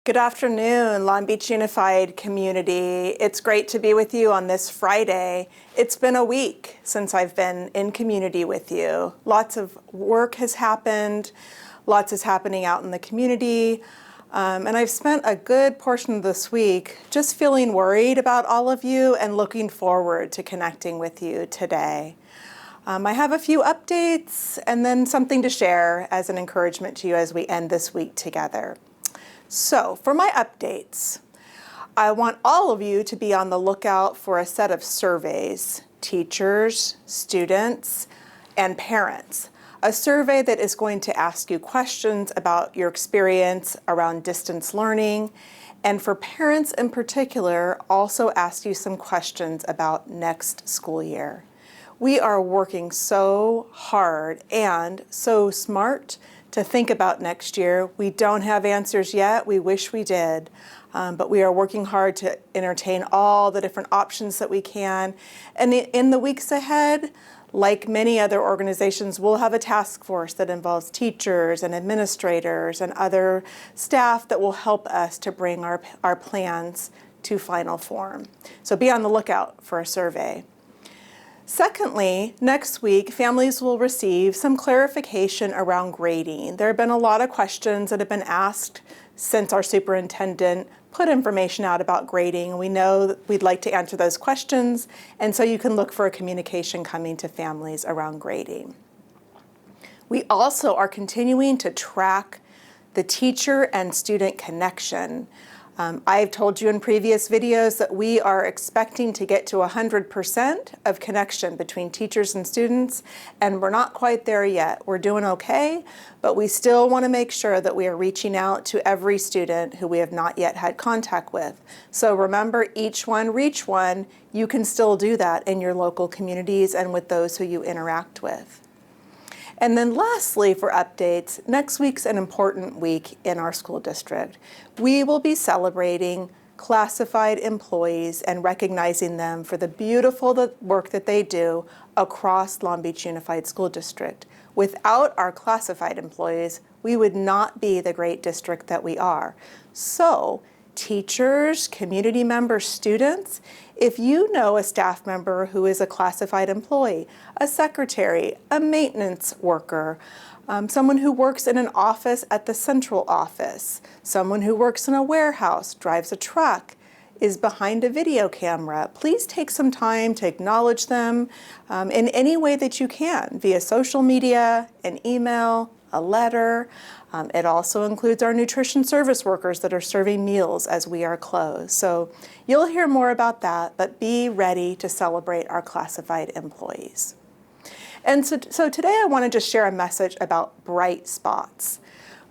Good afternoon, Long Beach Unified community. It's great to be with you on this Friday. It's been a week since I've been in community with you. Lots of work has happened, lots is happening out in the community, and I've spent a good portion of this week just feeling worried about all of you and looking forward to connecting with you today. I have a few updates and then something to share as an encouragement to you as we end this week together. So for my updates, I want all of you to be on the lookout for a set of surveys, teachers, students, and parents. A survey that is going to ask you questions about your experience around distance learning, and for parents in particular, also ask you some questions about next school year. We are working so hard and so smart to think about next year. We don't have answers yet. We wish we did, but we are working hard to entertain all the different options that we can. And in the weeks ahead, like many other organizations, we'll have a task force that involves teachers and administrators and other staff that will help us to bring our plans to final form. So be on the lookout for a survey. Secondly, next week, families will receive some clarification around grading. There have been a lot of questions that have been asked since our superintendent put information out about grading. We know that we'd like to answer those questions, and so you can look for a communication coming to families around grading. We also are continuing to track the teacher and student connection. I've told you in previous videos that we are expecting to get to 100% of connection between teachers and students, and we're not quite there yet. We're doing okay, but we still want to make sure that we are reaching out to every student who we have not yet had contact with. So remember, each one, reach one. You can still do that in your local communities and with those who you interact with. And then lastly, for updates, next week's an important week in our school district. We will be celebrating classified employees and recognizing them for the beautiful work that they do across Long Beach Unified School District. Without our classified employees, we would not be the great district that we are. So, teachers, community members, students, if you know a staff member who is a classified employee, a secretary, a maintenance worker, someone who works in an office at the central office, someone who works in a warehouse, drives a truck, is behind a video camera, please take some time to acknowledge them in any way that you can, via social media, an email, a letter. It also includes our nutrition service workers that are serving meals as we are closed. So you'll hear more about that, but be ready to celebrate our classified employees. And so today I want to just share a message about bright spots.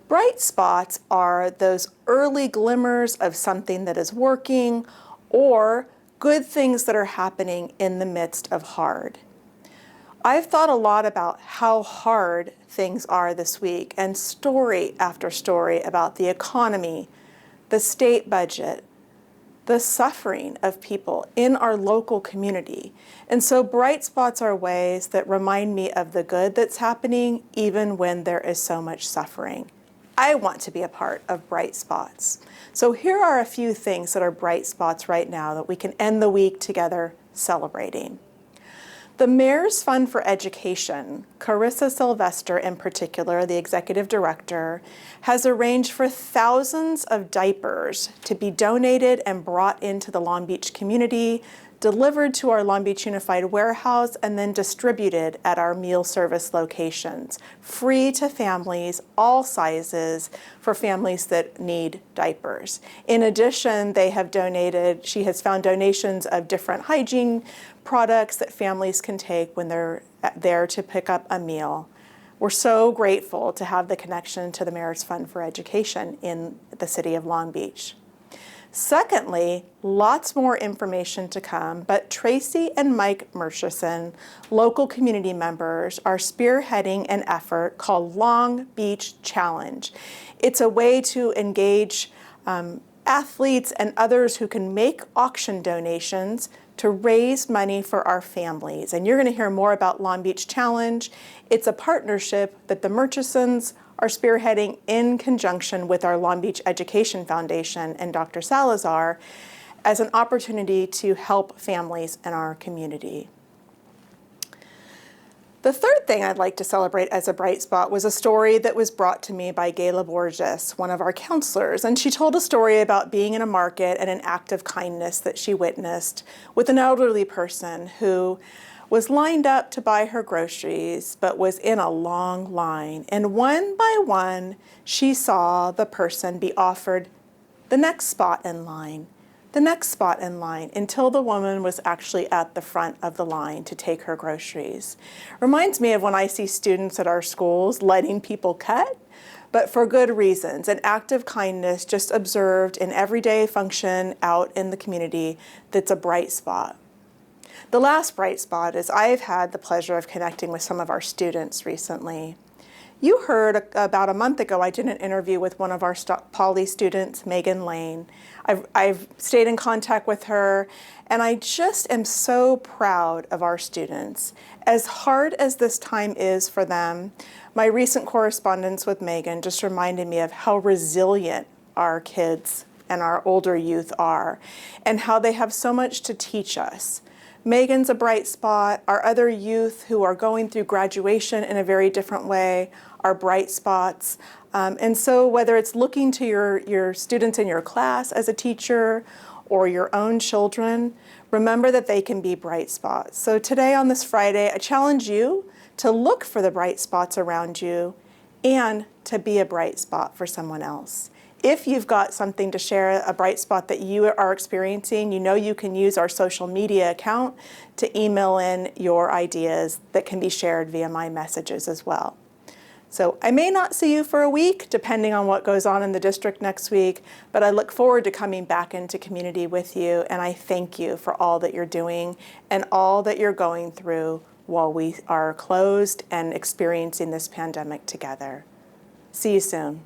Bright spots are those early glimmers of something that is working or good things that are happening in the midst of hard. I've thought a lot about how hard things are this week, and story after story about the economy, the state budget, the suffering of people in our local community. And so bright spots are ways that remind me of the good that's happening even when there is so much suffering. I want to be a part of bright spots. So here are a few things that are bright spots right now that we can end the week together celebrating. The Mayor's Fund for Education, Carissa Sylvester in particular, the executive director, has arranged for thousands of diapers to be donated and brought into the Long Beach community, delivered to our Long Beach Unified warehouse, and then distributed at our meal service locations, free to families, all sizes, for families that need diapers. In addition, she has found donations of different hygiene products that families can take when they're there to pick up a meal. We're so grateful to have the connection to the Mayor's Fund for Education in the city of Long Beach. Secondly, lots more information to come, but Tracy and Mike Murchison, local community members, are spearheading an effort called Long Beach Challenge. It's a way to engage athletes and others who can make auction donations to raise money for our families. And you're going to hear more about Long Beach Challenge. It's a partnership that the Murchisons are spearheading in conjunction with our Long Beach Education Foundation and Dr. Salazar as an opportunity to help families in our community. The third thing I'd like to celebrate as a bright spot was a story that was brought to me by Gayla Borges, one of our counselors, and she told a story about being in a market and an act of kindness that she witnessed with an elderly person who was lined up to buy her groceries, but was in a long line. And one by one, she saw the person be offered the next spot in line, the next spot in line, until the woman was actually at the front of the line to take her groceries. Reminds me of when I see students at our schools letting people cut, but for good reasons, an act of kindness just observed in everyday function out in the community that's a bright spot. The last bright spot is I've had the pleasure of connecting with some of our students recently. You heard about a month ago I did an interview with one of our Poly students, Megan Lane. I've stayed in contact with her, and I just am so proud of our students. As hard as this time is for them, my recent correspondence with Megan just reminded me of how resilient our kids and our older youth are, and how they have so much to teach us. Megan's a bright spot. Our other youth who are going through graduation in a very different way are bright spots. And so whether it's looking to your students in your class as a teacher or your own children, remember that they can be bright spots. So today on this Friday, I challenge you to look for the bright spots around you and to be a bright spot for someone else. If you've got something to share, a bright spot that you are experiencing, you know you can use our social media account to email in your ideas that can be shared via my messages as well. So I may not see you for a week, depending on what goes on in the district next week, but I look forward to coming back into community with you, and I thank you for all that you're doing and all that you're going through while we are closed and experiencing this pandemic together. See you soon.